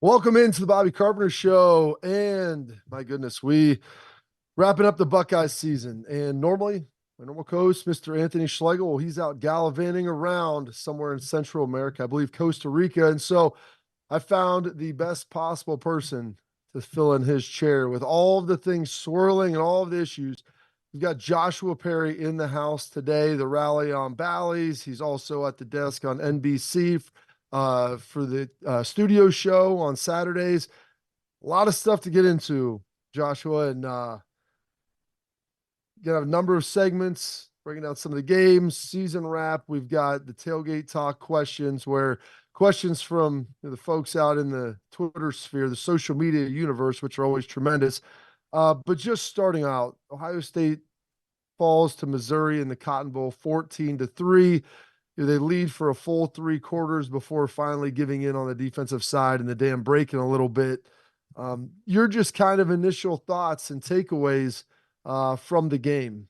Welcome into the Bobby Carpenter Show. And my goodness, we wrapping up the Buckeye season. And normally, my normal co-host, Mr. Anthony Schlegel, well, he's out gallivanting around somewhere in Central America, I believe Costa Rica. And so I found the best possible person to fill in his chair with all of the things swirling and all of the issues. We've got Joshua Perry in the house today, the rally on Bally's. He's also at the desk on NBC for the studio show on Saturdays. A lot of stuff to get into, Joshua, and gonna have a number of segments breaking down some of the games, season wrap. We've got the tailgate talk questions, where questions from the folks out in the Twitter sphere, the social media universe, which are always tremendous. But just starting out, Ohio State falls to Missouri in the Cotton Bowl 14-3. They lead for a full three quarters before finally giving in on the defensive side and the dam breaking a little bit. Your just kind of initial thoughts and takeaways from the game.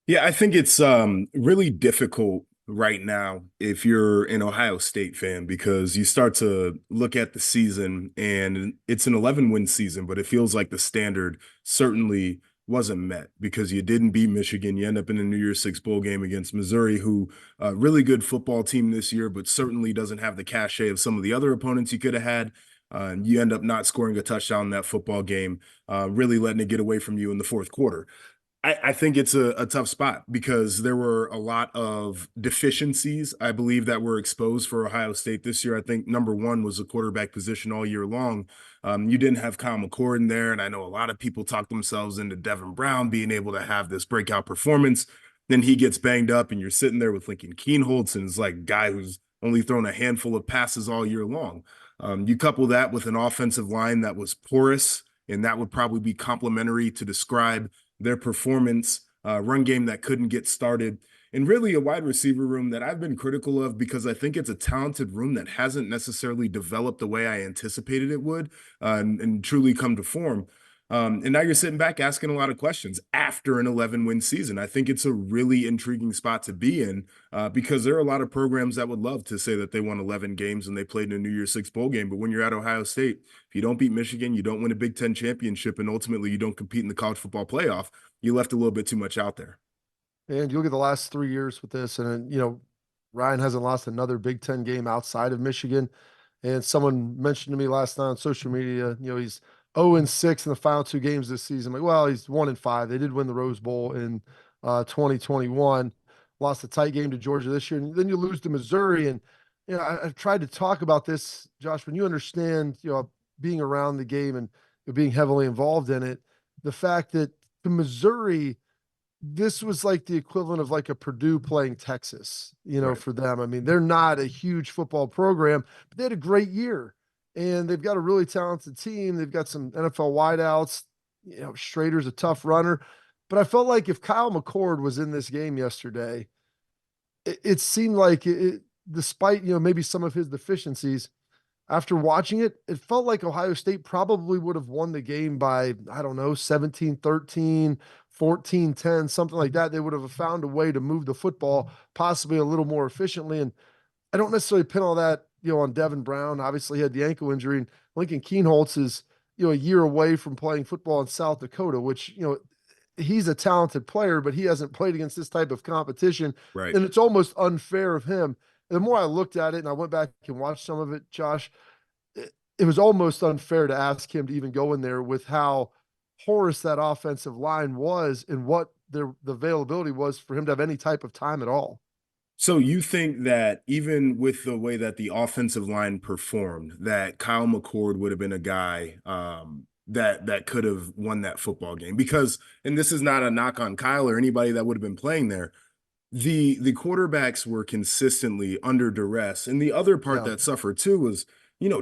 Yeah, I think it's really difficult right now if you're an Ohio State fan because you start to look at the season and it's an 11-win season, but it feels like the standard certainly wasn't met because you didn't beat Michigan. You end up in a New Year's Six bowl game against Missouri, who a really good football team this year, but certainly doesn't have the cachet of some of the other opponents you could have had. And you end up not scoring a touchdown in that football game, really letting it get away from you in the fourth quarter. I think it's a tough spot because there were a lot of deficiencies, I believe, that were exposed for Ohio State this year. I think number one was the quarterback position all year long. You didn't have Kyle McCord in there, and I know a lot of people talk themselves into Devin Brown being able to have this breakout performance. Then he gets banged up, and you're sitting there with Lincoln Keenholz, and it's like a guy who's only thrown a handful of passes all year long. You couple that with an offensive line that was porous, and that would probably be complimentary to describe their performance, run game that couldn't get started, and really a wide receiver room that I've been critical of because I think it's a talented room that hasn't necessarily developed the way I anticipated it would and truly come to form. And now you're sitting back asking a lot of questions after an 11-win season. I think it's a really intriguing spot to be in because there are a lot of programs that would love to say that they won 11 games and they played in a New Year's Six bowl game. But when you're at Ohio State, if you don't beat Michigan, you don't win a Big Ten championship, and ultimately you don't compete in the college football playoff, you left a little bit too much out there. And you look at the last 3 years with this, and Ryan hasn't lost another Big Ten game outside of Michigan. And someone mentioned to me last night on social media, he's 0-6 in the final two games this season. Like, well, he's 1-5. They did win the Rose Bowl in 2021, lost a tight game to Georgia this year, and then you lose to Missouri. And I've tried to talk about this, Josh, when you understand, being around the game and being heavily involved in it, the fact that to Missouri, this was like the equivalent of like a Purdue playing Texas, Right. for them. I mean, they're not a huge football program, but they had a great year and they've got a really talented team. They've got some NFL wideouts. Schrader's a tough runner, but I felt like if Kyle McCord was in this game yesterday, it seemed like despite, maybe some of his deficiencies, after watching it, it felt like Ohio State probably would have won the game by, I don't know, 17-13, 14-10, something like that. They would have found a way to move the football possibly a little more efficiently. And I don't necessarily pin all that, on Devin Brown. Obviously, he had the ankle injury, and Lincoln Keenholz is, a year away from playing football in South Dakota, which, he's a talented player, but he hasn't played against this type of competition. Right. And it's almost unfair of him. The more I looked at it and I went back and watched some of it, Josh, it was almost unfair to ask him to even go in there with how porous that offensive line was and what the availability was for him to have any type of time at all. So you think that even with the way that the offensive line performed, that Kyle McCord would have been a guy that could have won that football game? Because, and this is not a knock on Kyle or anybody that would have been playing there, the quarterbacks were consistently under duress. And the other part Yeah. that suffered too was,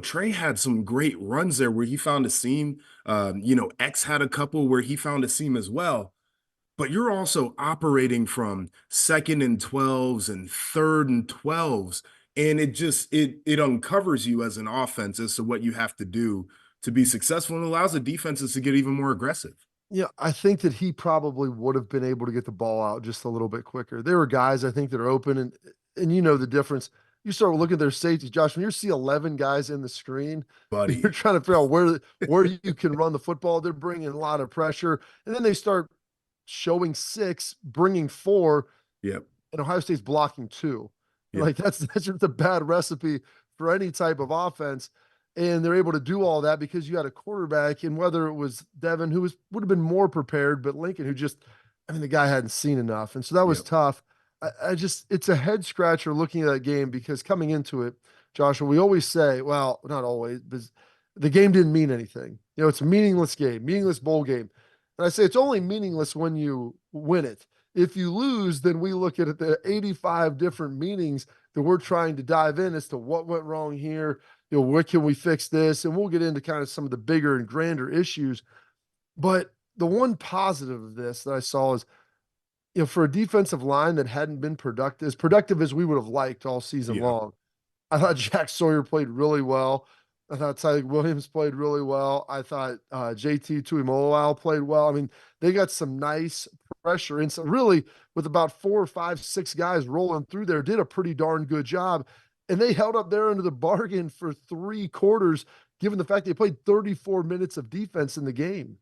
Trey had some great runs there where he found a seam. X had a couple where he found a seam as well. But you're also operating from second and 12s and third and 12s. And it uncovers you as an offense as to what you have to do to be successful and allows the defenses to get even more aggressive. Yeah, I think that he probably would have been able to get the ball out just a little bit quicker. There were guys I think that are open and the difference. you start looking at their safeties, Josh, when you see 11 guys in the screen, you're buddy. trying to figure out where you can run the football. They're bringing a lot of pressure. And then they start showing 6, bringing 4, Yep. and Ohio State's blocking 2. Yep. Like that's just a bad recipe for any type of offense. And they're able to do all that because you had a quarterback, and whether it was Devin, who would have been more prepared, but Lincoln, who just, I mean, the guy hadn't seen enough. And so that was Yep. tough. I just, it's a head scratcher looking at that game because coming into it, Joshua, we always say, well, not always, but the game didn't mean anything. You know, it's a meaningless game, meaningless bowl game. And I say it's only meaningless when you win it. If you lose, then we look at it, the 85 different meanings that we're trying to dive in as to what went wrong here. You know, where can we fix this? And we'll get into kind of some of the bigger and grander issues. But the one positive of this that I saw is, you know, for a defensive line that hadn't been as productive as we would have liked all season Yeah. long, I thought Jack Sawyer played really well. I thought Tyler Williams played really well. I thought JT Tuimoloau played well. I mean, they got some nice pressure and some really with about 4 or 5, 6 guys rolling through there, did a pretty darn good job. And they held up there under the bargain for 3 quarters, given the fact they played 34 minutes of defense in the game.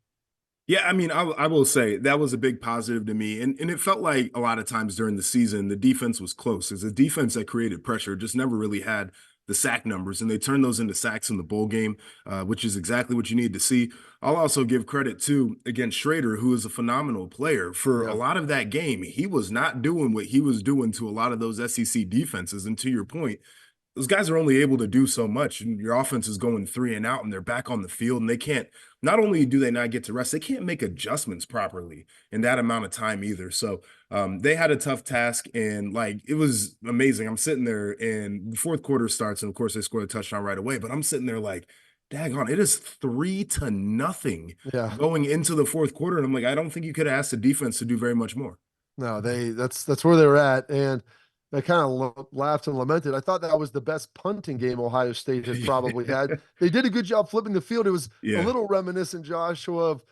Yeah, I mean, I will say that was a big positive to me. And it felt like a lot of times during the season, the defense was close. It's a defense that created pressure, just never really had the sack numbers. And they turned those into sacks in the bowl game, which is exactly what you need to see. I'll also give credit to, again, Schrader, who is a phenomenal player. For a Yeah. lot of that game, he was not doing what he was doing to a lot of those SEC defenses. And to your point, those guys are only able to do so much, and your offense is going 3 and out, and they're back on the field, and they can't. Not only do they not get to rest, they can't make adjustments properly in that amount of time either. So they had a tough task, and like it was amazing. I'm sitting there, and the fourth quarter starts, and of course they scored a touchdown right away. But I'm sitting there like, daggone, it is 3-0 Yeah. going into the fourth quarter, and I'm like, I don't think you could have asked the defense to do very much more. No, that's where they were at. And I kind of laughed and lamented. I thought that was the best punting game Ohio State had probably had. They did a good job flipping the field. It was a Yeah, little reminiscent, Joshua, of,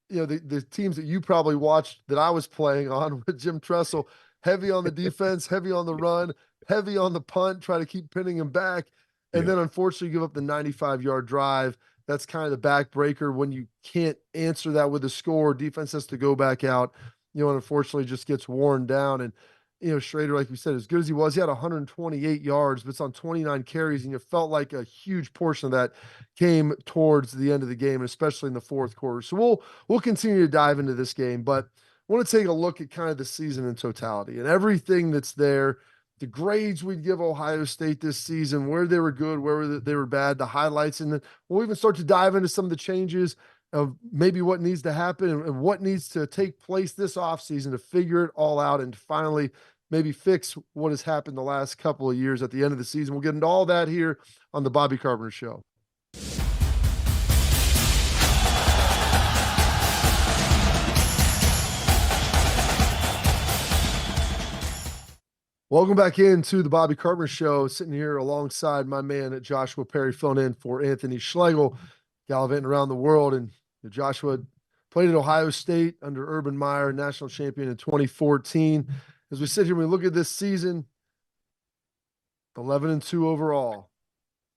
you know, the teams that you probably watched that I was playing on with Jim Tressel, heavy on the defense, heavy on the run, heavy on the punt, try to keep pinning him back. And yeah, then unfortunately give up the 95-yard drive. That's kind of the backbreaker when you can't answer that with a score. Defense has to go back out, you know, and unfortunately just gets worn down. And you know, Schrader, like you said, as good as he was, he had 128 yards, but it's on 29 carries, and you felt like a huge portion of that came towards the end of the game, and especially in the fourth quarter. So we'll continue to dive into this game, but I want to take a look at kind of the season in totality and everything that's there. The grades we'd give Ohio State this season, where they were good, where they were bad, the highlights, and then we'll even start to dive into some of the changes of maybe what needs to happen and what needs to take place this offseason to figure it all out and to finally maybe fix what has happened the last couple of years at the end of the season. We'll get into all that here on the Bobby Carpenter Show. Welcome back into the Bobby Carpenter Show. Sitting here alongside my man Joshua Perry, filling in for Anthony Schlegel, gallivanting around the world. And Joshua played at Ohio State under Urban Meyer, national champion in 2014. As we sit here, we look at this season, 11-2 overall,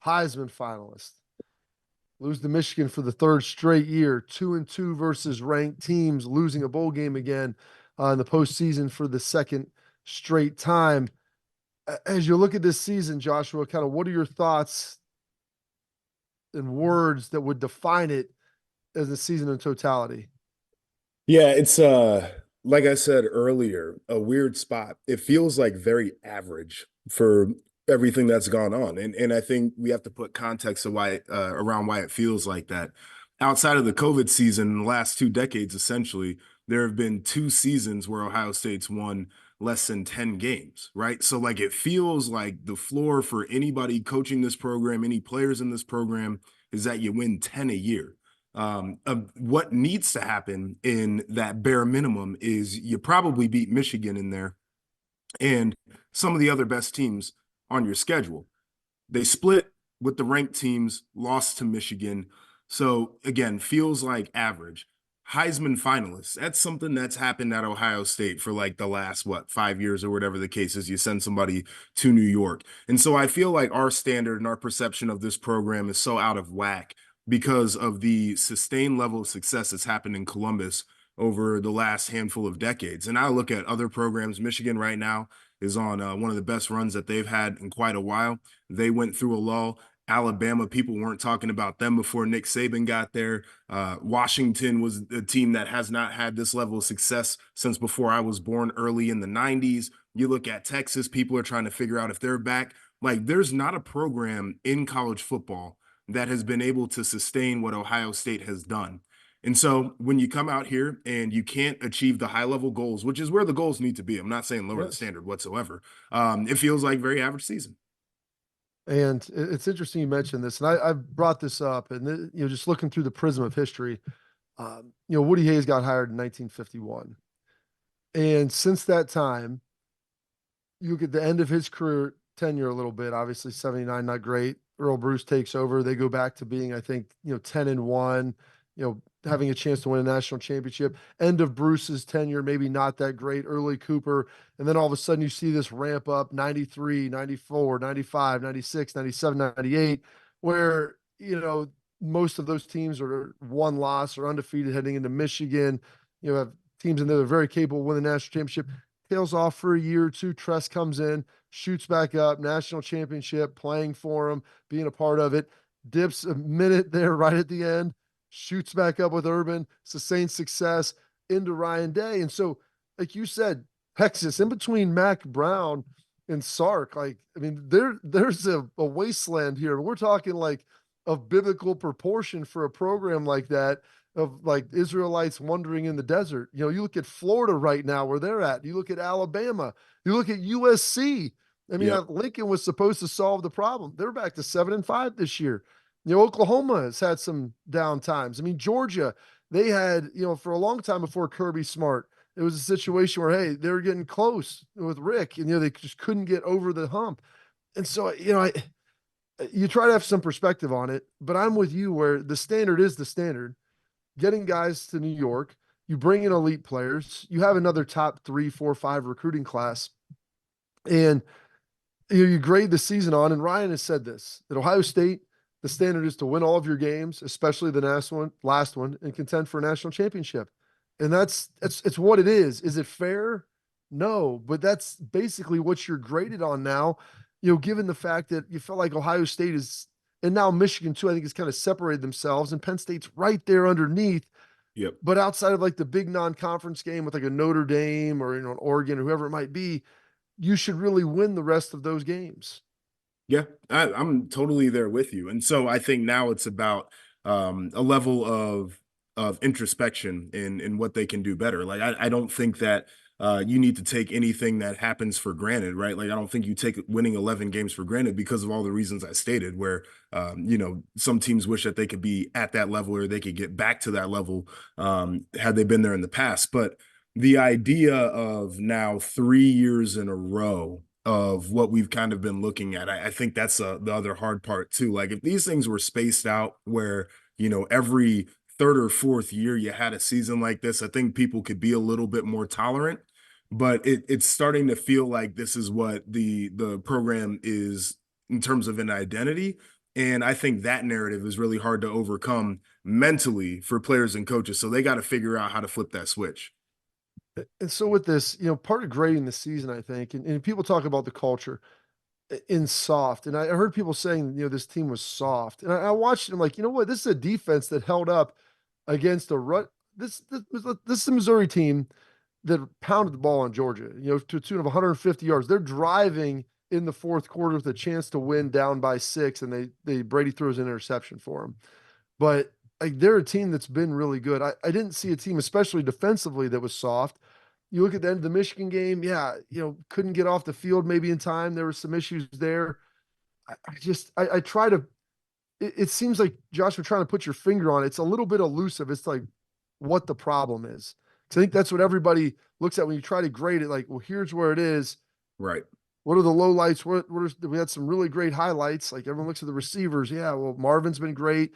Heisman finalist, lose to Michigan for the 3rd straight year, 2-2 versus ranked teams, losing a bowl game again in the postseason for the 2nd straight time. As you look at this season, Joshua, kind of what are your thoughts and words that would define it as a season in totality? yeah. It's like I said earlier, a weird spot. It feels like very average for everything that's gone on, and I think we have to put context of why around why it feels like that. Outside of the COVID season, in the last 2 decades, essentially, there have been 2 seasons where Ohio State's won less than 10 games, right? So like it feels like the floor for anybody coaching this program, any players in this program, is that you win 10 a year. What needs to happen in that bare minimum is you probably beat Michigan in there and some of the other best teams on your schedule. They split with the ranked teams, lost to Michigan. So again, feels like average. Heisman finalists. That's something that's happened at Ohio State for like the last, what, 5 years or whatever the case is. You send somebody to New York. And so I feel like our standard and our perception of this program is so out of whack because of the sustained level of success that's happened in Columbus over the last handful of decades. And I look at other programs. Michigan right now is on one of the best runs that they've had in quite a while. They went through a lull. Alabama, people weren't talking about them before Nick Saban got there. Washington was a team that has not had this level of success since before I was born, early in the 90s. You look at Texas, people are trying to figure out if they're back. Like, there's not a program in college football that has been able to sustain what Ohio State has done. And so when you come out here and you can't achieve the high level goals, which is where the goals need to be, I'm not saying lower the standard whatsoever. It feels like very average season. And it's interesting you mentioned this, and I've brought this up, and just looking through the prism of history, Woody Hayes got hired in 1951, and since that time, you look at the end of his career tenure a little bit. Obviously, 79 not great. Earl Bruce takes over. They go back to being, I think, 10-1. Having a chance to win a national championship. End of Bruce's tenure, maybe not that great. Early Cooper. And then all of a sudden you see this ramp up 93, 94, 95, 96, 97, 98, where, most of those teams are one loss or undefeated heading into Michigan. You have teams in there that are very capable of winning the national championship. Tails off for a year or two. Tress comes in, shoots back up, national championship, playing for him, being a part of it. Dips a minute there right at the end, shoots back up with Urban, sustained success into Ryan Day. And so, like you said, Texas, in between Mac Brown and Sark, there's a wasteland here. We're talking like of biblical proportion for a program like that, of like Israelites wandering in the desert. You look at Florida right now where they're at. You look at Alabama. You look at USC. Yep. Lincoln was supposed to solve the problem. They're back to 7-5 this year. Oklahoma has had some down times. Georgia, they had, for a long time before Kirby Smart, it was a situation where, hey, they were getting close with Rick, and, they just couldn't get over the hump. And so, you try to have some perspective on it, but I'm with you where the standard is the standard. Getting guys to New York, you bring in elite players, you have another top 3, 4, 5 recruiting class, and you grade the season on. And Ryan has said this, that Ohio State, the standard is to win all of your games, especially the last one, and contend for a national championship. And it's what it is. Is it fair? No, but that's basically what you're graded on now. Given the fact that you felt like Ohio State is, and now Michigan too, I think has kind of separated themselves, and Penn State's right there underneath. Yep. But outside of like the big non-conference game with like a Notre Dame or an Oregon or whoever it might be, you should really win the rest of those games. Yeah, I'm totally there with you. And so I think now it's about a level of introspection in what they can do better. Like, I don't think that you need to take anything that happens for granted, right? Like, I don't think you take winning 11 games for granted because of all the reasons I stated, where, some teams wish that they could be at that level or they could get back to that level had they been there in the past. But the idea of now 3 years in a row of what we've kind of been looking at, I think that's the other hard part too. Like, if these things were spaced out where, every third or fourth year you had a season like this, I think people could be a little bit more tolerant. But it's starting to feel like this is what the program is in terms of an identity. And I think that narrative is really hard to overcome mentally for players and coaches. So they got to figure out how to flip that switch. And so with this, part of grading the season, I think, and people talk about the culture in soft, and I heard people saying, this team was soft, and I watched it. I'm like, you know what? This is a defense that held up against a run. This is a Missouri team that pounded the ball on Georgia, to a tune of 150 yards. They're driving in the fourth quarter with a chance to win down by 6, and they Brady throws an interception for them. But like, they're a team that's been really good. I didn't see a team, especially defensively, that was soft. You look at the end of the Michigan game, yeah, couldn't get off the field maybe in time. There were some issues there. I try to, it seems like, Josh, we're trying to put your finger on it. It's a little bit elusive. It's like what the problem is. So I think that's what everybody looks at when you try to grade it. Like, well, here's where it is. Right. What are the low lights? We had some really great highlights. Like, everyone looks at the receivers. Yeah, well, Marvin's been great.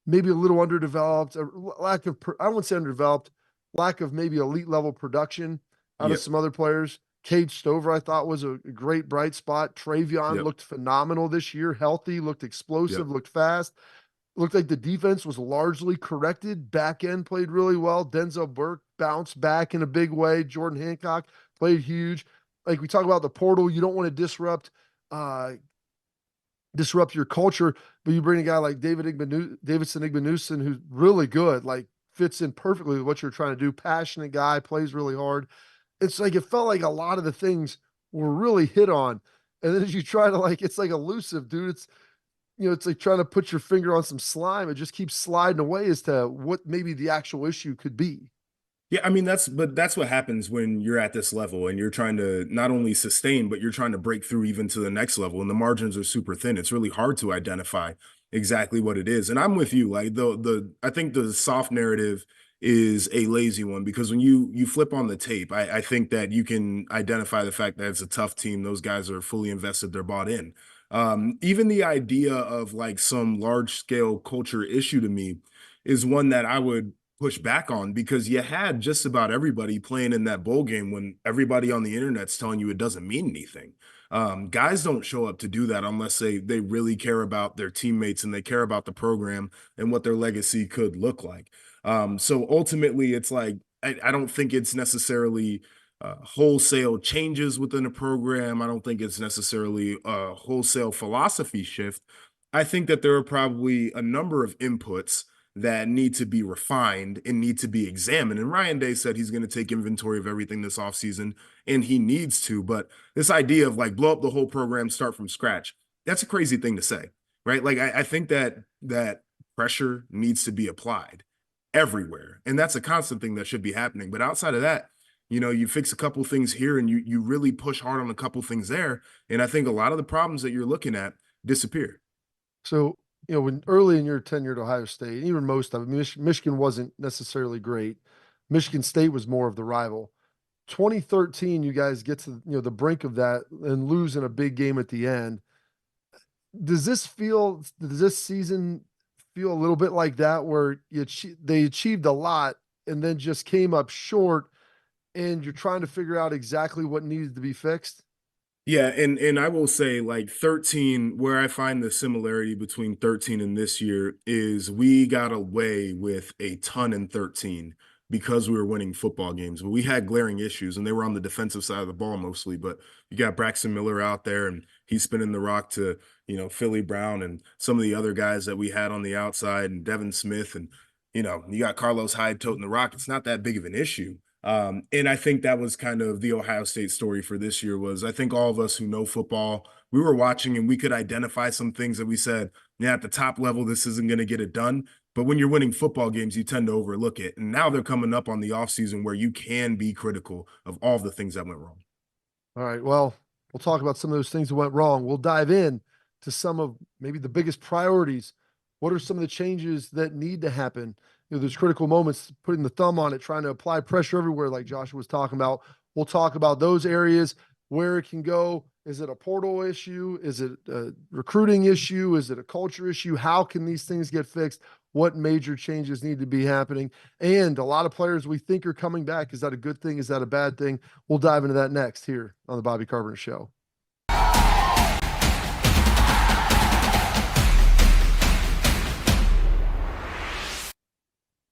maybe a little underdeveloped, lack of, I won't say underdeveloped, lack of maybe elite level production out of Yep. some other players. Cade Stover, I thought, was a great bright spot. Travion Yep. looked phenomenal this year, healthy, looked Yep. explosive, looked fast. Looked like the defense was largely corrected. Back end played really well. Denzel Burke bounced back in a big way. Jordan Hancock played huge. Like we talk about the portal, you don't want to uh, disrupt your culture, but you bring a guy like Davidson Igbenusson, who's really good, like fits in perfectly with what you're trying to do. Passionate guy, plays really hard. It's like it felt like a lot of the things were really hit on. And then as you try to like, it's like elusive, dude. It's like trying to put your finger on some slime. It just keeps sliding away as to what maybe the actual issue could be. Yeah, I mean that's what happens when you're at this level and you're trying to not only sustain, but you're trying to break through even to the next level, and the margins are super thin. It's really hard to identify exactly what it is. And I'm with you. Like the I think the soft narrative is a lazy one because when you flip on the tape, I think that you can identify the fact that it's a tough team. Those guys are fully invested, they're bought in. Even the idea of like some large scale culture issue to me is one that I would push back on because you had just about everybody playing in that bowl game when everybody on the internet's telling you it doesn't mean anything. Guys don't show up to do that unless they really care about their teammates and they care about the program and what their legacy could look like. So ultimately, it's like I don't think it's necessarily wholesale changes within a program. I don't think it's necessarily a wholesale philosophy shift. I think that there are probably a number of inputs that need to be refined and need to be examined. And Ryan Day said he's going to take inventory of everything this offseason, and he needs to. But this idea of like blow up the whole program, start from scratch, that's a crazy thing to say, right? Like I think that pressure needs to be applied everywhere. And that's a constant thing that should be happening. But outside of that, you fix a couple things here and you really push hard on a couple things there. And I think a lot of the problems that you're looking at disappear. So, when early in your tenure at Ohio State, even most of it, Michigan wasn't necessarily great. Michigan State was more of the rival. 2013, you guys get to the brink of that and lose in a big game at the end. Does this season feel a little bit like that where they achieved a lot and then just came up short and you're trying to figure out exactly what needed to be fixed? Yeah, and I will say like 13, where I find the similarity between 13 and this year is we got away with a ton in 13 because we were winning football games. But we had glaring issues and they were on the defensive side of the ball mostly. But you got Braxton Miller out there and he's spinning the rock to, Philly Brown and some of the other guys that we had on the outside and Devin Smith and you got Carlos Hyde toting the rock. It's not that big of an issue. And I think that was kind of the Ohio State story for this year was I think all of us who know football, we were watching and we could identify some things that we said, yeah, at the top level, this isn't going to get it done. But when you're winning football games, you tend to overlook it. And now they're coming up on the offseason where you can be critical of all the things that went wrong. All right. Well, we'll talk about some of those things that went wrong. We'll dive in to some of maybe the biggest priorities. What are some of the changes that need to happen? There's critical moments, putting the thumb on it, trying to apply pressure everywhere, like Joshua was talking about. We'll talk about those areas, where it can go. Is it a portal issue? Is it a recruiting issue? Is it a culture issue? How can these things get fixed? What major changes need to be happening? And a lot of players we think are coming back. Is that a good thing? Is that a bad thing? We'll dive into that next here on the Bobby Carpenter Show.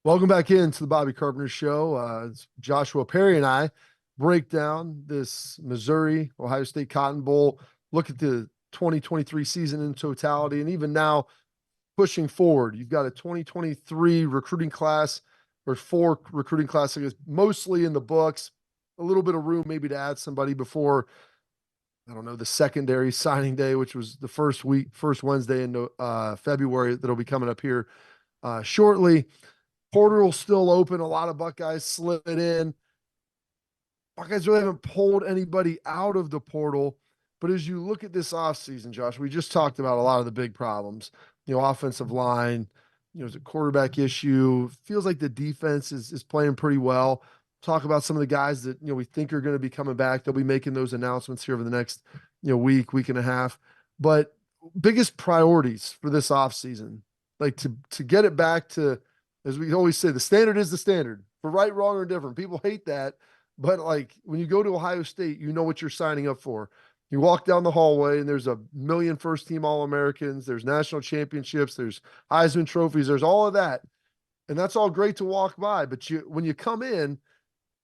Welcome back into the Bobby Carpenter Show. It's Joshua Perry and I break down this Missouri Ohio State Cotton Bowl, look at the 2023 season in totality, and even now pushing forward. You've got a 2023 recruiting class or 4 recruiting classes, mostly in the books, a little bit of room maybe to add somebody before, I don't know, the secondary signing day, which was the first Wednesday in February that'll be coming up here shortly. Portal still open. A lot of Buckeyes slid in. Buckeyes really haven't pulled anybody out of the portal. But as you look at this offseason, Josh, we just talked about a lot of the big problems. Offensive line, it's a quarterback issue. Feels like the defense is playing pretty well. Talk about some of the guys that, we think are going to be coming back. They'll be making those announcements here over the next, week and a half. But biggest priorities for this offseason. like to get it back to, as we always say, the standard is the standard for right, wrong, or different. People hate that, but like when you go to Ohio State, you know what you're signing up for. You walk down the hallway and there's a million first team All Americans, there's national championships, there's Heisman trophies, there's all of that. And that's all great to walk by. But when you come in,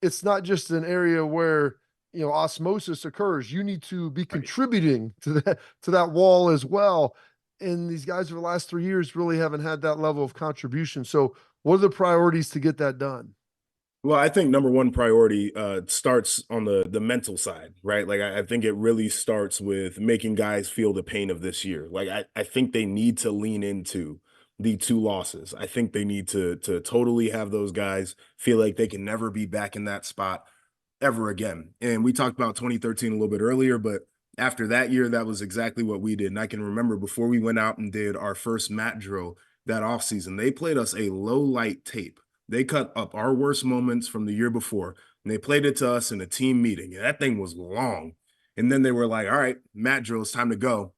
it's not just an area where osmosis occurs. You need to be Right. contributing to that wall as well. And these guys over the last 3 years really haven't had that level of contribution. So what are the priorities to get that done? Well, I think number one priority starts on the mental side, right? Like I think it really starts with making guys feel the pain of this year. Like I think they need to lean into the two losses. I think they need to totally have those guys feel like they can never be back in that spot ever again. And we talked about 2013 a little bit earlier, but after that year, that was exactly what we did. And I can remember before we went out and did our first mat drill that offseason, they played us a low light tape. They cut up our worst moments from the year before and they played it to us in a team meeting. And that thing was long. And then they were like, all right, mat drill, it's time to go.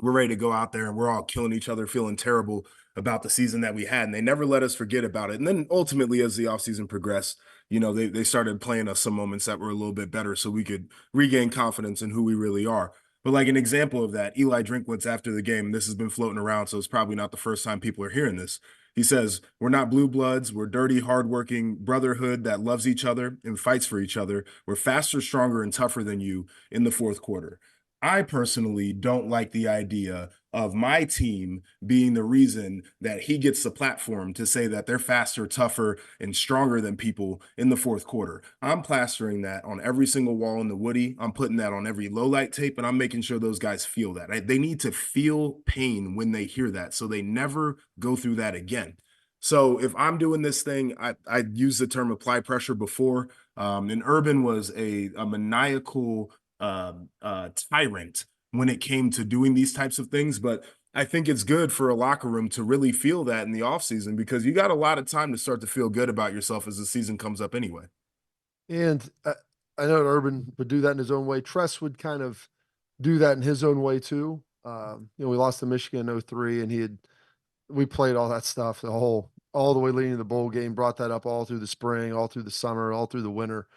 We're ready to go out there and we're all killing each other, feeling terrible about the season that we had. And they never let us forget about it. And then ultimately, as the offseason progressed, they started playing us some moments that were a little bit better so we could regain confidence in who we really are. But like an example of that, Eli Drinkwitz after the game, this has been floating around, so it's probably not the first time people are hearing this. He says, we're not blue bloods. We're dirty, hardworking brotherhood that loves each other and fights for each other. We're faster, stronger, and tougher than you in the fourth quarter. I personally don't like the idea of my team being the reason that he gets the platform to say that they're faster, tougher, and stronger than people in the fourth quarter. I'm plastering that on every single wall in the Woody. I'm putting that on every low light tape, and I'm making sure those guys feel that. They need to feel pain when they hear that so they never go through that again. So if I'm doing this thing, I used the term apply pressure before. And Urban was a maniacal tyrant when it came to doing these types of things. But I think it's good for a locker room to really feel that in the offseason because you got a lot of time to start to feel good about yourself as the season comes up anyway. And I know Urban would do that in his own way. Tress would kind of do that in his own way too. We lost to Michigan in 03 and we played all that stuff all the way leading to the bowl game, brought that up all through the spring, all through the summer, all through the winter.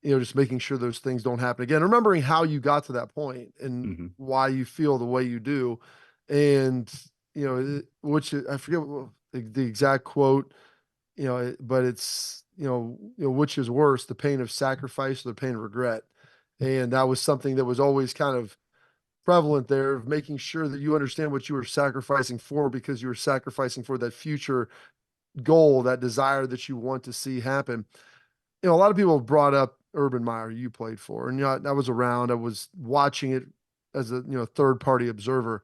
Just making sure those things don't happen again. Remembering how you got to that point and Mm-hmm. why you feel the way you do, and which I forget the exact quote, but it's which is worse, the pain of sacrifice or the pain of regret, and that was something that was always kind of prevalent there of making sure that you understand what you were sacrificing for because you were sacrificing for that future goal, that desire that you want to see happen. A lot of people have brought up Urban Meyer, you played for, and I was around. I was watching it as a third party observer.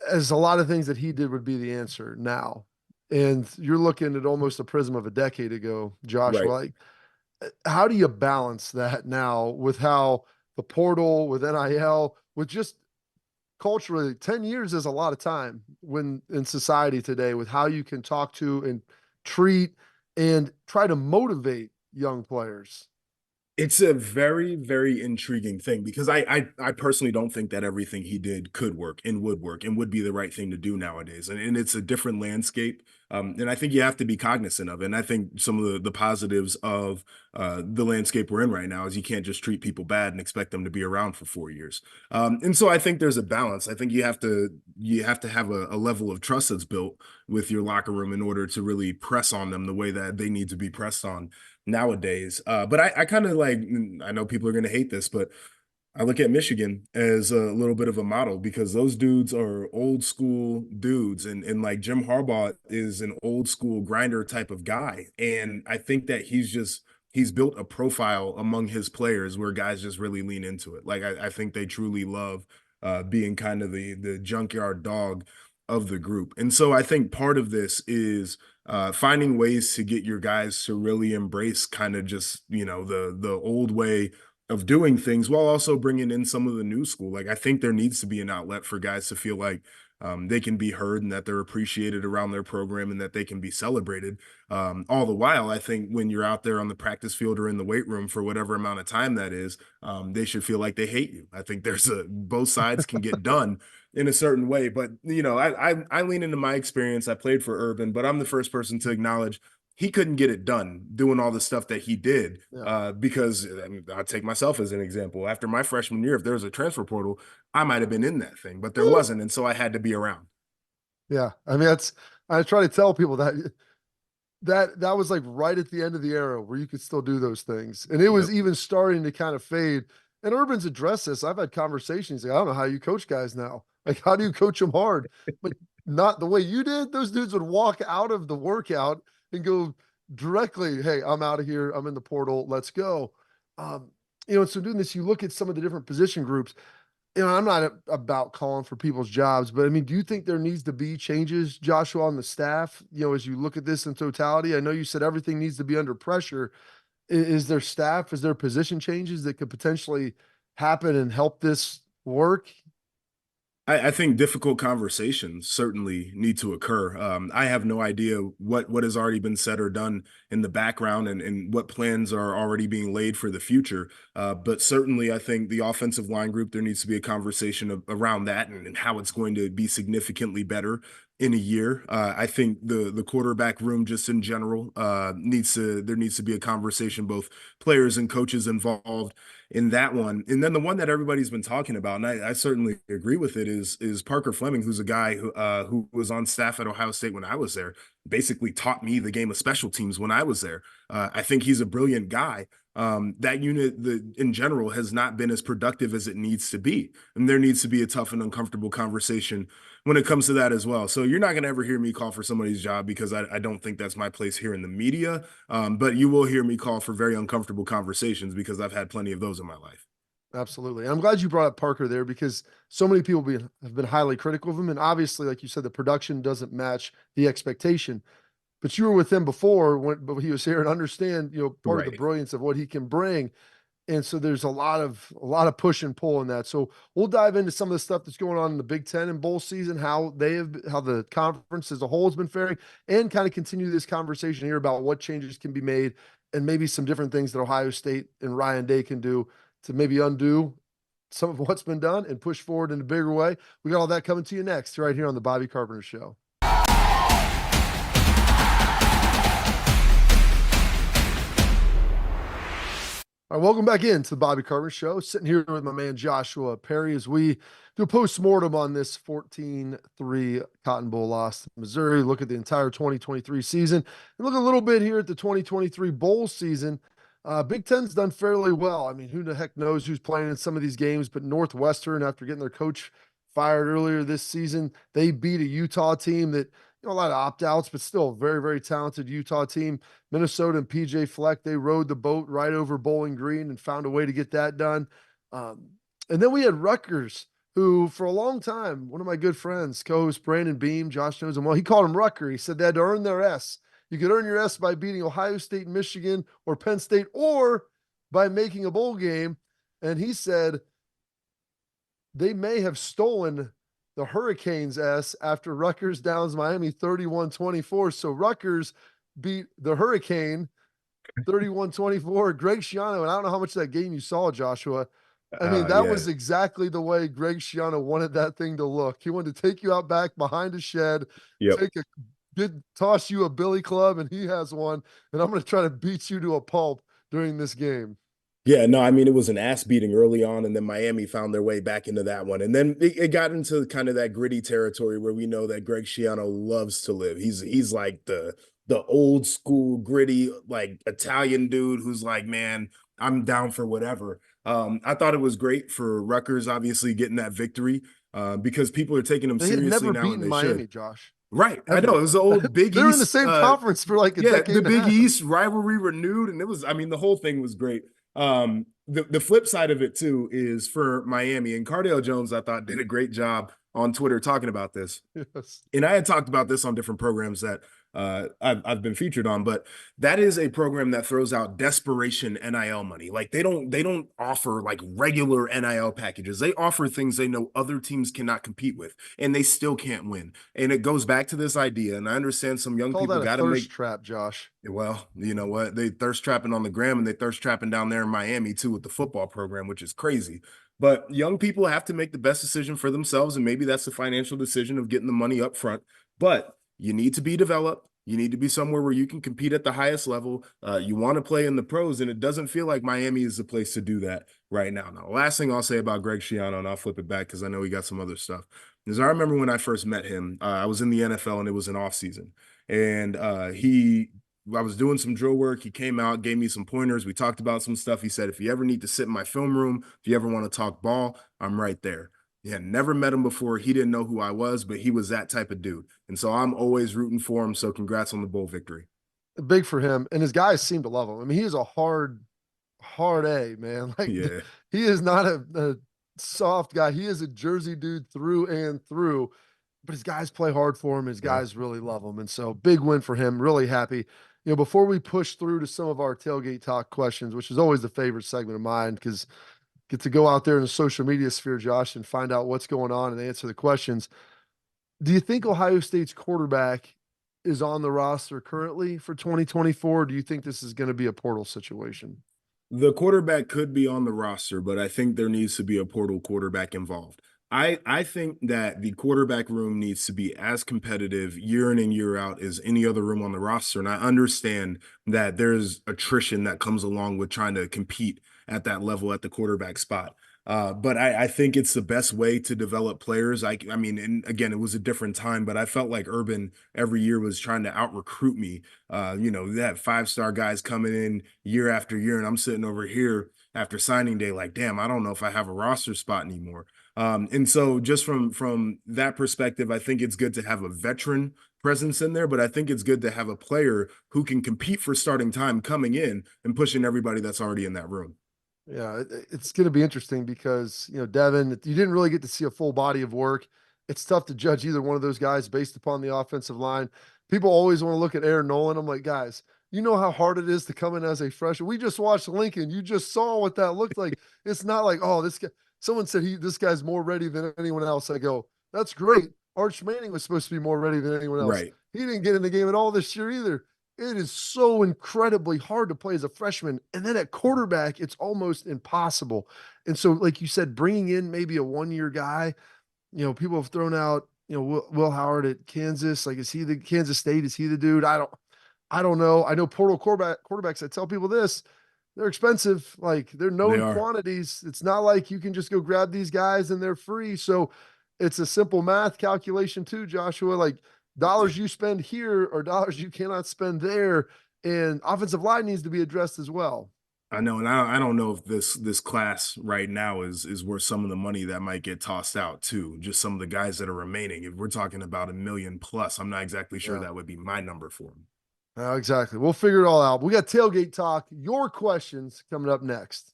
As a lot of things that he did would be the answer now, and you're looking at almost a prism of a decade ago, Joshua. Right. Like, how do you balance that now with how the portal, with NIL, with just culturally, 10 years is a lot of time when in society today with how you can talk to and treat and try to motivate young players. It's a very, very intriguing thing because I personally don't think that everything he did could work and would be the right thing to do nowadays. And it's a different landscape. And I think you have to be cognizant of it. And I think some of the positives of the landscape we're in right now is you can't just treat people bad and expect them to be around for 4 years. And so I think there's a balance. I think you have to have a level of trust that's built with your locker room in order to really press on them the way that they need to be pressed on nowadays. But I kind of like, I know people are going to hate this, but I look at Michigan as a little bit of a model because those dudes are old school dudes. And like Jim Harbaugh is an old school grinder type of guy. And I think that he's built a profile among his players where guys just really lean into it. Like I think they truly love being kind of the junkyard dog of the group. And so I think part of this is finding ways to get your guys to really embrace kind of just, the old way of doing things while also bringing in some of the new school. Like I think there needs to be an outlet for guys to feel like they can be heard and that they're appreciated around their program and that they can be celebrated. All the while, I think when you're out there on the practice field or in the weight room for whatever amount of time that is, they should feel like they hate you. I think both sides can get done. in a certain way. But I lean into my experience. I played for Urban, but I'm the first person to acknowledge he couldn't get it done doing all the stuff that he did. Yeah. Because I'll take myself as an example. After my freshman year, if there was a transfer portal, I might have been in that thing, but there wasn't, and so I had to be around. Yeah. I mean, I try to tell people that was like right at the end of the era where you could still do those things. And it was Yep. even starting to kind of fade. And Urban's addressed this. I've had conversations. Like, I don't know how you coach guys now. Like, how do you coach them hard? But not the way you did. Those dudes would walk out of the workout and go directly, hey, I'm out of here. I'm in the portal. Let's go. Um, so doing this, you look at some of the different position groups. I'm not about calling for people's jobs, but I mean, do you think there needs to be changes, Joshua, on the staff? As you look at this in totality, I know you said everything needs to be under pressure. Is there staff? Is there position changes that could potentially happen and help this work? I think difficult conversations certainly need to occur. I have no idea what has already been said or done in the background and what plans are already being laid for the future. But certainly, I think the offensive line group, there needs to be a conversation around that and how it's going to be significantly better in a year. I think the quarterback room just in general there needs to be a conversation, both players and coaches involved in that one. And then the one that everybody's been talking about, and I certainly agree with it, is Parker Fleming, who's a guy who was on staff at Ohio State when I was there, basically taught me the game of special teams when I was there. I think he's a brilliant guy. That unit in general has not been as productive as it needs to be. And there needs to be a tough and uncomfortable conversation when it comes to that as well. So you're not going to ever hear me call for somebody's job because I don't think that's my place here in the media. But you will hear me call for very uncomfortable conversations because I've had plenty of those in my life. Absolutely. And I'm glad you brought up Parker there because so many people have been highly critical of him. And obviously, like you said, the production doesn't match the expectation. But you were with him before when he was here and understand, part of the Right. brilliance of what he can bring. And so there's a lot of push and pull in that. So we'll dive into some of the stuff that's going on in the Big Ten and bowl season, how the conference as a whole has been faring, and kind of continue this conversation here about what changes can be made and maybe some different things that Ohio State and Ryan Day can do to maybe undo some of what's been done and push forward in a bigger way. We got all that coming to you next, right here on the Bobby Carpenter Show. All right, welcome back into the Bobby Carpenter Show. Sitting here with my man Joshua Perry as we do a post-mortem on this 14-3 Cotton Bowl loss to Missouri. Look at the entire 2023 season and look a little bit here at the 2023 bowl season. Big Ten's done fairly well. I mean, who the heck knows who's playing in some of these games, but Northwestern, after getting their coach fired earlier this season, they beat a Utah team that, a lot of opt-outs, but still a very, very talented Utah team. Minnesota and PJ Fleck, they rode the boat right over Bowling Green and found a way to get that done. And then we had Rutgers, who for a long time, one of my good friends, co-host Brandon Beam, Josh knows him well, he called him Rucker. He said they had to earn their S. You could earn your S by beating Ohio State, Michigan, or Penn State, or by making a bowl game. And he said they may have stolen the Hurricanes S after Rutgers downs Miami 31-24. So Rutgers beat the Hurricane 31-24. Greg Schiano, and I don't know how much of that game you saw, Joshua. I mean, that was exactly the way Greg Schiano wanted that thing to look. He wanted to take you out back behind a shed, toss you a billy club, and he has one, and I'm going to try to beat you to a pulp during this game. Yeah, no, I mean, it was an ass beating early on, and then Miami found their way back into that one. And then it got into kind of that gritty territory where we know that Greg Schiano loves to live. He's like the old school gritty, like Italian dude who's like, man, I'm down for whatever. I thought it was great for Rutgers, obviously getting that victory because people are taking them seriously now, and they Miami, should. Josh. Right. I know. It was the old Big East. They're in the same conference for like a decade. The Big East rivalry renewed. And it was, I mean, the whole thing was great. The flip side of it, too, is for Miami. And Cardale Jones, I thought, did a great job on Twitter talking about this. Yes. And I had talked about this on different programs that I've been featured on, but that is a program that throws out desperation NIL money. Like they don't offer like regular NIL packages. They offer things they know other teams cannot compete with, and they still can't win. And it goes back to this idea. And I understand some young people got to make trap, Josh. Well, you know what? They thirst trapping on the gram and they thirst trapping down there in Miami too with the football program, which is crazy. But young people have to make the best decision for themselves, and maybe that's the financial decision of getting the money up front. But you need to be developed. You need to be somewhere where you can compete at the highest level. You want to play in the pros, and it doesn't feel like Miami is the place to do that right now. Now, the last thing I'll say about Greg Schiano, and I'll flip it back because I know he got some other stuff, is I remember when I first met him, I was in the NFL and it was an offseason. And I was doing some drill work. He came out, gave me some pointers. We talked about some stuff. He said, if you ever need to sit in my film room, if you ever want to talk ball, I'm right there. Yeah, never met him before. He didn't know who I was, but he was that type of dude. And so I'm always rooting for him. So congrats on the bowl victory. Big for him. And his guys seem to love him. I mean, he is a hard A, man. Like Yeah. he is not a soft guy. He is a Jersey dude through and through. But his guys play hard for him. His Yeah. guys really love him. And so big win for him. Really happy. Before we push through to some of our tailgate talk questions, which is always the favorite segment of mine, because get to go out there in the social media sphere, Josh, and find out what's going on and answer the questions. Do you think Ohio State's quarterback is on the roster currently for 2024? Or do you think this is going to be a portal situation? The quarterback could be on the roster, but I think there needs to be a portal quarterback involved. I think that the quarterback room needs to be as competitive year in and year out as any other room on the roster. And I understand that there's attrition that comes along with trying to compete at that level at the quarterback spot. But I think it's the best way to develop players. I mean, and again, it was a different time, but I felt like Urban every year was trying to out recruit me. That 5-star guys coming in year after year, and I'm sitting over here after signing day, like, damn, I don't know if I have a roster spot anymore. And so just from that perspective, I think it's good to have a veteran presence in there, but I think it's good to have a player who can compete for starting time coming in and pushing everybody that's already in that room. Yeah, it's going to be interesting because, Devin, you didn't really get to see a full body of work. It's tough to judge either one of those guys based upon the offensive line. People always want to look at Aaron Nolan. I'm like, guys, you know how hard it is to come in as a freshman. We just watched Lincoln. You just saw what that looked like. It's not like, oh, this guy, someone said this guy's more ready than anyone else. I go, that's great. Arch Manning was supposed to be more ready than anyone else. Right. He didn't get in the game at all this year either. It is so incredibly hard to play as a freshman. And then at quarterback, it's almost impossible. And so, like you said, bringing in maybe a 1-year guy, people have thrown out, Will Howard at Kansas. Like, is he the Kansas State? Is he the dude? I don't know. I know portal quarterbacks. I tell people this, they're expensive. Like, they're known quantities. It's not like you can just go grab these guys and they're free. So it's a simple math calculation too, Joshua. Like, dollars you spend here or dollars you cannot spend there. And offensive line needs to be addressed as well. I know, and I don't know if this class right now is worth some of the money that might get tossed out too. Just some of the guys that are remaining. If we're talking about $1 million plus, I'm not exactly sure that would be my number for them. Exactly. We'll figure it all out. We got tailgate talk. Your questions coming up next.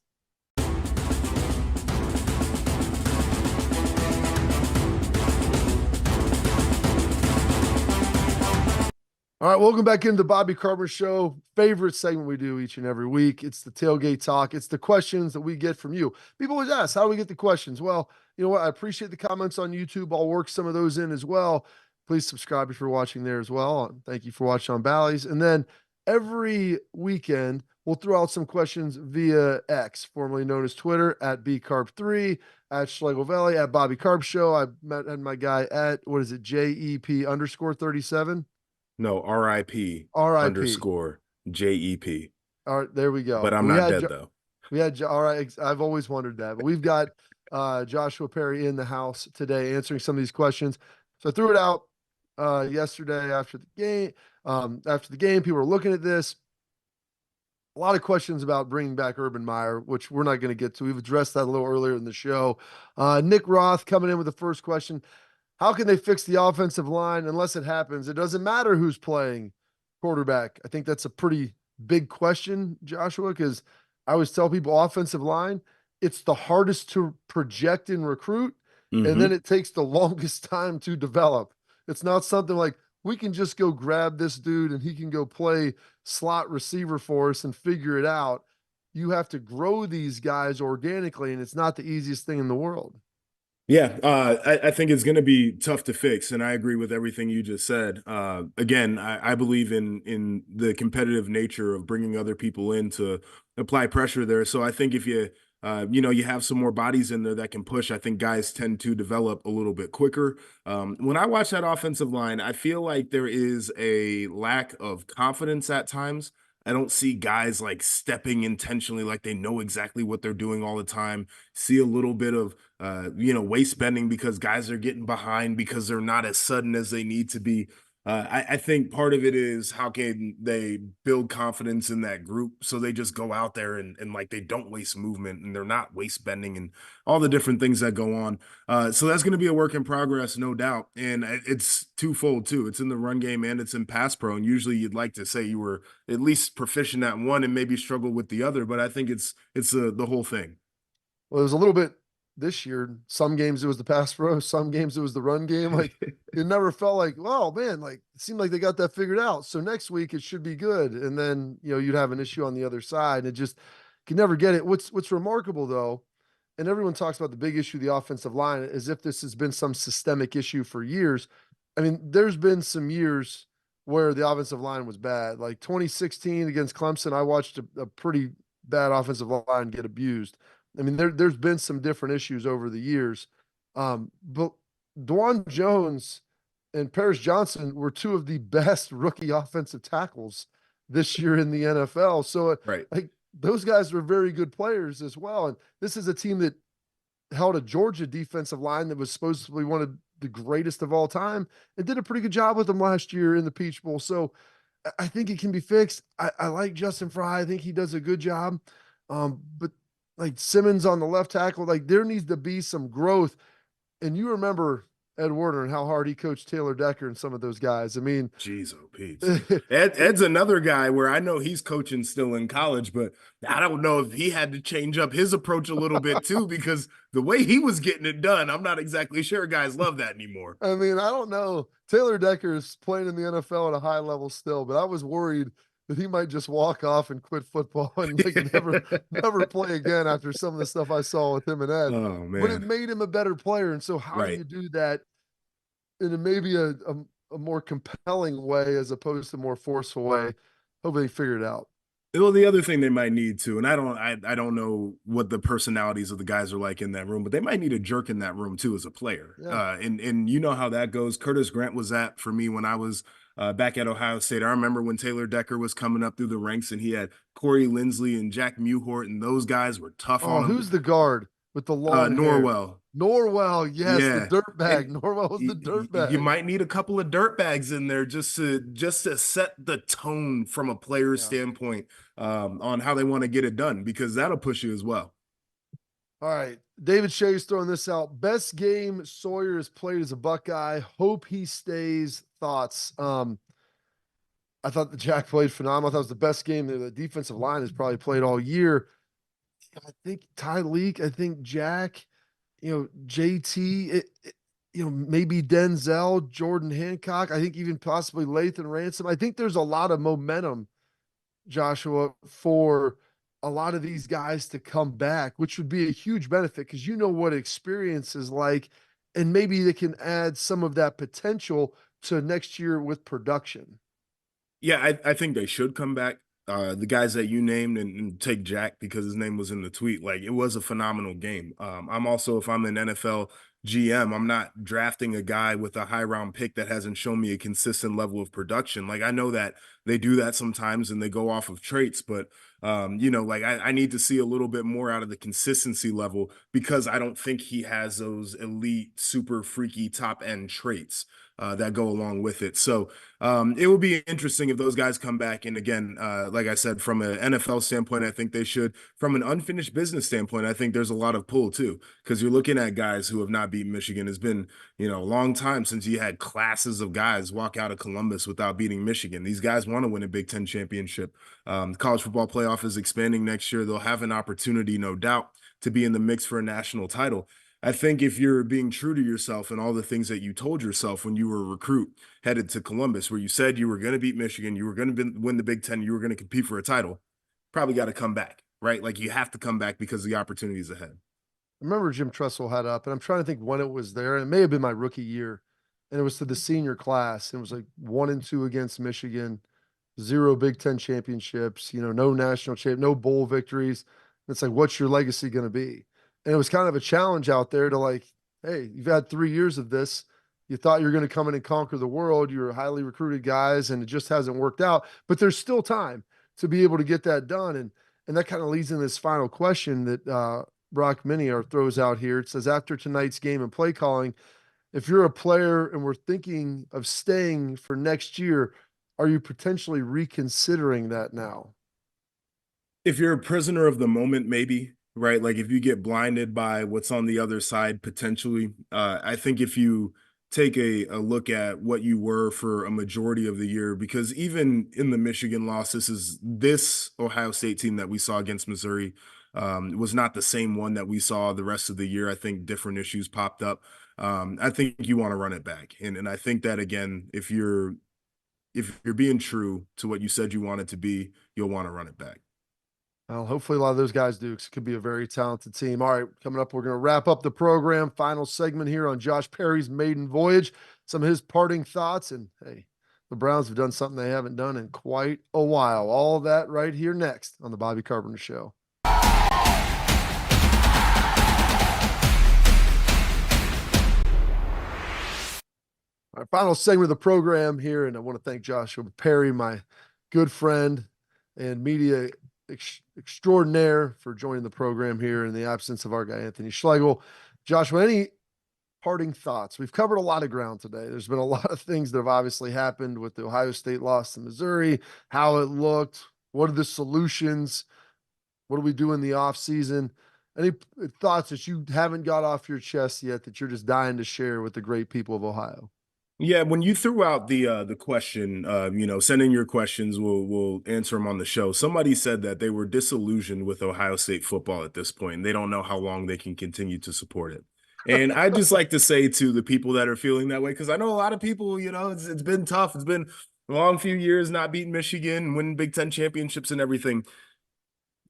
All right, welcome back into the Bobby Carpenter Show. Favorite segment we do each and every week. It's the tailgate talk. It's the questions that we get from you. People always ask, how do we get the questions? Well, you know what? I appreciate the comments on YouTube. I'll work some of those in as well. Please subscribe if you're watching there as well. Thank you for watching on Bally's. And then every weekend, we'll throw out some questions via X, formerly known as Twitter, at BCarp3, at Schlegel Valley, at Bobby Carp Show. I met my guy at, JEP_37. No, RIP RIP _JEP. All right, there we go. But I'm not dead though. All right. I've always wondered that, but we've got Joshua Perry in the house today answering some of these questions. So I threw it out yesterday after the game. People were looking at this. A lot of questions about bringing back Urban Meyer, which we're not going to get to. We've addressed that a little earlier in the show. Nick Roth coming in with the first question. How can they fix the offensive line unless it happens? It doesn't matter who's playing quarterback. I think that's a pretty big question, Joshua, because I always tell people offensive line, it's the hardest to project and recruit, and then it takes the longest time to develop. It's not something like we can just go grab this dude and he can go play slot receiver for us and figure it out. You have to grow these guys organically, and it's not the easiest thing in the world. Yeah, I think it's going to be tough to fix, and I agree with everything you just said. Again, I believe in the competitive nature of bringing other people in to apply pressure there. So I think if you You have some more bodies in there that can push. I think guys tend to develop a little bit quicker. When I watch that offensive line, I feel like there is a lack of confidence at times. I don't see guys like stepping intentionally like they know exactly what they're doing all the time. See a little bit of waist bending because guys are getting behind because they're not as sudden as they need to be. I think part of it is how can they build confidence in that group so they just go out there and like they don't waste movement and they're not waist bending and all the different things that go on. So that's going to be a work in progress, no doubt. And it's twofold too. It's in the run game and it's in pass pro. And usually you'd like to say you were at least proficient at one and maybe struggle with the other, but I think it's the whole thing. Well, it was a little bit this year. Some games it was the pass pro, some games it was the run game. Like it never felt like, well, man, like it seemed like they got that figured out. So next week it should be good. And then, you'd have an issue on the other side. And it just can never get it. What's remarkable though, and everyone talks about the big issue, the offensive line, as if this has been some systemic issue for years. I mean, there's been some years where the offensive line was bad. Like 2016 against Clemson, I watched a pretty bad offensive line get abused. I mean, there's been some different issues over the years. But Dwan Jones and Paris Johnson were two of the best rookie offensive tackles this year in the NFL. So Right. like those guys were very good players as well. And this is a team that held a Georgia defensive line that was supposed to be one of the greatest of all time and did a pretty good job with them last year in the Peach Bowl. So I think it can be fixed. I like Justin Fry. I think he does a good job. But like Simmons on the left tackle, like there needs to be some growth. And you remember Ed Werder and how hard he coached Taylor Decker and some of those guys. I mean, Jeez, oh Pete. Ed's another guy where I know he's coaching still in college, but I don't know if he had to change up his approach a little bit too, because the way he was getting it done, I'm not exactly sure guys love that anymore. I mean, I don't know. Taylor Decker is playing in the NFL at a high level still, but I was worried that he might just walk off and quit football and like never play again after some of the stuff I saw with him and Ed. Oh But it man. made him a better player. And so how do Right. you do that in maybe a more compelling way as opposed to more forceful way? Hopefully they figure it out. Well, the other thing they might need to, and I don't know what the personalities of the guys are like in that room, but they might need a jerk in that room too as a player. Yeah. And you know how that goes. Curtis Grant was that for me when I was back at Ohio State. I remember when Taylor Decker was coming up through the ranks, and he had Corey Lindsley and Jack Muhort, and those guys were tough Oh, on him. who's the guard with the long hair? Norwell. Norwell, yes, the Yeah. dirt bag. And Norwell was the dirt you bag. might need a couple of dirt bags in there just to set the tone from a player's Yeah. standpoint on how they want to get it done, because that'll push you as well. All right. David Shea's throwing this out. Best game Sawyer has played as a Buckeye. Hope he stays. Thoughts. I thought the Jack played phenomenal. I thought it was the best game that the defensive line has probably played all year. I think Ty Leak, I think Jack, JT, maybe Denzel, Jordan Hancock. I think even possibly Lathan Ransom. I think there's a lot of momentum, Joshua, for a lot of these guys to come back, which would be a huge benefit because you know what experience is like, and maybe they can add some of that potential to next year with production. Yeah, I think they should come back. The guys that you named, and take Jack because his name was in the tweet. Like, it was a phenomenal game. I'm also, if I'm an NFL GM, I'm not drafting a guy with a high round pick that hasn't shown me a consistent level of production. Like, I know that they do that sometimes and they go off of traits, but like I need to see a little bit more out of the consistency level because I don't think he has those elite, super freaky top end traits that go along with it. So it will be interesting if those guys come back. And again, like I said, from an NFL standpoint, I think they should. From an unfinished business standpoint, I think there's a lot of pull too, because you're looking at guys who have not beaten Michigan. It's been, a long time since you had classes of guys walk out of Columbus without beating Michigan. These guys want to win a Big Ten championship. College football playoff is expanding next year. They'll have an opportunity, no doubt, to be in the mix for a national title. I think if you're being true to yourself and all the things that you told yourself when you were a recruit headed to Columbus, where you said you were going to beat Michigan, you were going to win the Big Ten, you were going to compete for a title, probably got to come back, right? Like, you have to come back because the opportunity is ahead. I remember Jim Tressel had up, and I'm trying to think when it was there. And it may have been my rookie year, and it was to the senior class. And it was like 1-2 against Michigan, 0 Big Ten championships, no national champ, no bowl victories. It's like, what's your legacy going to be? And it was kind of a challenge out there to like, hey, you've had 3 years of this. You thought you were going to come in and conquer the world. You're highly recruited guys, and it just hasn't worked out. But there's still time to be able to get that done. And that kind of leads in this final question that Brock Miniar throws out here. It says, after tonight's game and play calling, if you're a player and we're thinking of staying for next year, are you potentially reconsidering that now? If you're a prisoner of the moment, maybe, right? Like if you get blinded by what's on the other side, potentially. I think if you take a look at what you were for a majority of the year, because even in the Michigan loss, this Ohio State team that we saw against Missouri was not the same one that we saw the rest of the year. I think different issues popped up. I think you want to run it back. And I think that, again, if you're being true to what you said you wanted to be, you'll want to run it back. Well, hopefully a lot of those guys do, because it could be a very talented team. All right, coming up, we're going to wrap up the program. Final segment here on Josh Perry's maiden voyage, some of his parting thoughts. And hey, the Browns have done something they haven't done in quite a while. All that right here next on the Bobby Carpenter Show. Our final segment of the program here, and I want to thank Joshua Perry, my good friend and media extraordinaire, for joining the program here in the absence of our guy, Anthony Schlegel. Joshua, any parting thoughts? We've covered a lot of ground today. There's been a lot of things that have obviously happened with the Ohio State loss to Missouri, how it looked, what are the solutions, what do we do in the offseason? Any thoughts that you haven't got off your chest yet that you're just dying to share with the great people of Ohio? Yeah, when you threw out the question, send in your questions, we'll answer them on the show. Somebody said that they were disillusioned with Ohio State football at this point, and they don't know how long they can continue to support it. And I just like to say to the people that are feeling that way, because I know a lot of people, it's been tough. It's been a long few years not beating Michigan, winning Big Ten championships and everything.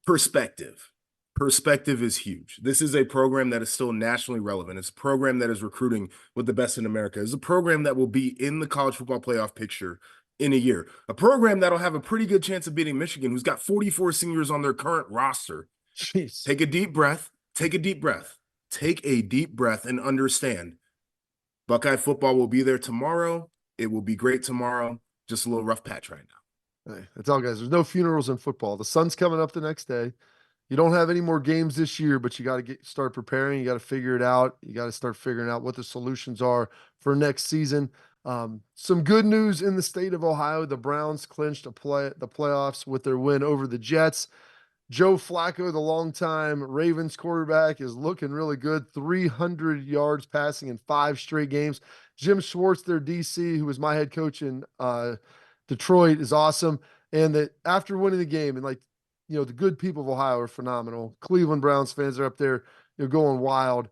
Perspective. Perspective is huge. This is a program that is still nationally relevant. It's a program that is recruiting with the best in America. It's a program that will be in the college football playoff picture in a year. A program that'll have a pretty good chance of beating Michigan, who's got 44 seniors on their current roster. Jeez. Take a deep breath. Take a deep breath. Take a deep breath and understand Buckeye football will be there tomorrow. It will be great tomorrow. Just a little rough patch right now. Hey, that's all, guys. There's no funerals in football. The sun's coming up the next day. You don't have any more games this year, but you got to start preparing. You got to figure it out. You got to start figuring out what the solutions are for next season. Some good news in the state of Ohio. The Browns clinched the playoffs with their win over the Jets. Joe Flacco, the longtime Ravens quarterback, is looking really good. 300 yards passing in 5 straight games. Jim Schwartz, their DC, who was my head coach in Detroit, is awesome. And that after winning the game, and the good people of Ohio are phenomenal. Cleveland Browns fans are up there, going wild.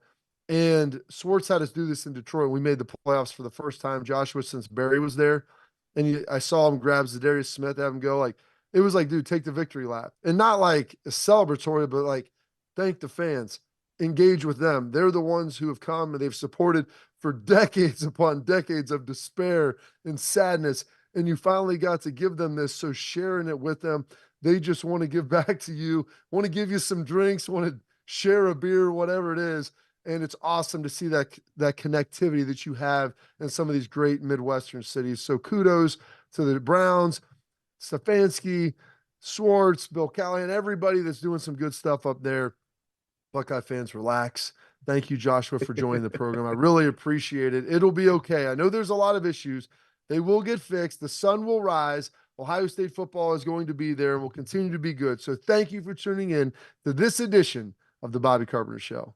And Schwartz had us do this in Detroit. We made the playoffs for the first time, Joshua, since Barry was there. And I saw him grab Zadarius Smith, have him go. It was like, dude, take the victory lap. And not like a celebratory, but like, thank the fans. Engage with them. They're the ones who have come and they've supported for decades upon decades of despair and sadness. And you finally got to give them this. So sharing it with them, they just want to give back to you, want to give you some drinks, want to share a beer, whatever it is. And it's awesome to see that connectivity that you have in some of these great Midwestern cities. So kudos to the Browns, Stefanski, Schwartz, Bill Callahan, everybody that's doing some good stuff up there. Buckeye fans, relax. Thank you, Joshua, for joining the program. I really appreciate it. It'll be okay. I know there's a lot of issues. They will get fixed. The sun will rise. Ohio State football is going to be there and will continue to be good. So thank you for tuning in to this edition of the Bobby Carpenter Show.